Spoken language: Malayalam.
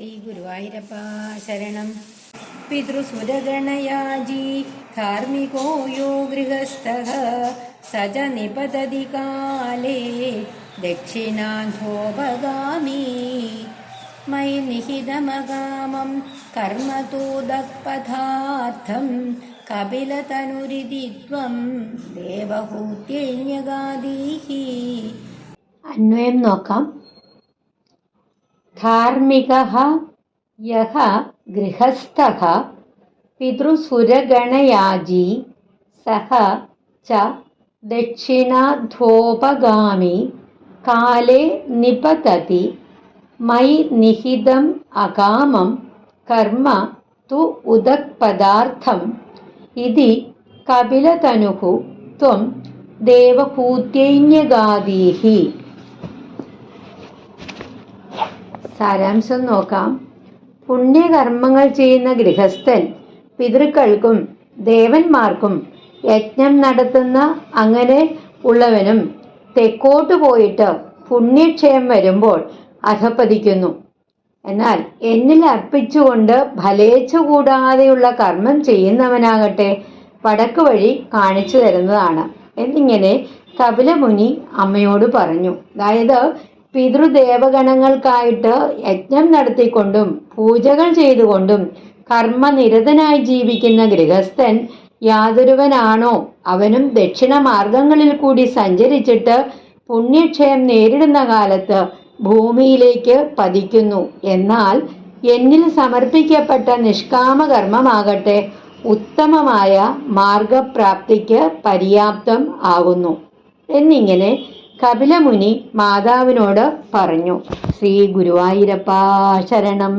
ശ്രീ ഗുരുവായൂരപ്പ ശരണം. പിതൃസുരഗണയാജി ധാർമ്മികോ യോ ഗൃഹസ്ഥഃ സ ച നിപതതി കാലേ ദക്ഷിണാന്ധോപഗാമി മയി നിഹിതമകാമം കർമ്മ തൂദപഥാർത്ഥം കപിലതനുരിതി ത്വം ദേവഹൂത്യൈന്യഗാദീഹി. അന്വയം നോക്കാം. ധാർമ്മികഃ യഃ ഗൃഹസ്ഥഃ പിതൃസുരഗണയാജി സഃ ച ദക്ഷിണാധോപഗാമി കാലേ നിപതതി മയി നിഹിതം അകാമം കർമ്മ തു ഉദക്പദാർത്ഥം ഇതി കപിലതനുഃ ത്വം ദേവഹൂത്യൈന്യഗാദീഹി. സാരാംശം നോക്കാം. പുണ്യകർമ്മങ്ങൾ ചെയ്യുന്ന ഗൃഹസ്ഥൻ പിതൃക്കൾക്കും ദേവന്മാർക്കും യജ്ഞം നടത്തുന്ന അങ്ങനെ ഉള്ളവനും തെക്കോട്ട് പോയിട്ട് പുണ്യക്ഷയം വരുമ്പോൾ അധപ്പതിക്കുന്നു. എന്നാൽ എന്നിൽ അർപ്പിച്ചുകൊണ്ട് ഫലേച്ഛ കൂടാതെയുള്ള കർമ്മം ചെയ്യുന്നവനാകട്ടെ വടക്ക് വഴി കാണിച്ചു തരുന്നതാണ് എന്നിങ്ങനെ കപിലമുനി അമ്മയോട് പറഞ്ഞു. അതായത് പിതൃദേവഗണങ്ങൾക്കായിട്ട് യജ്ഞം നടത്തിക്കൊണ്ടും പൂജകൾ ചെയ്തുകൊണ്ടും കർമ്മനിരതനായി ജീവിക്കുന്ന ഗൃഹസ്ഥൻ യാതൊരുവനാണോ അവനും ദക്ഷിണ മാർഗങ്ങളിൽ കൂടി സഞ്ചരിച്ചിട്ട് പുണ്യക്ഷയം നേരിടുന്ന കാലത്ത് ഭൂമിയിലേക്ക് പതിക്കുന്നു. എന്നാൽ എന്നിൽ സമർപ്പിക്കപ്പെട്ട നിഷ്കാമകർമ്മമാകട്ടെ ഉത്തമമായ മാർഗപ്രാപ്തിക്ക് പര്യാപ്തം ആകുന്നു എന്നിങ്ങനെ കപിലമുനി മാതാവിനോട് പറഞ്ഞു. ശ്രീ ഗുരുവായൂരപ്പ ശരണം.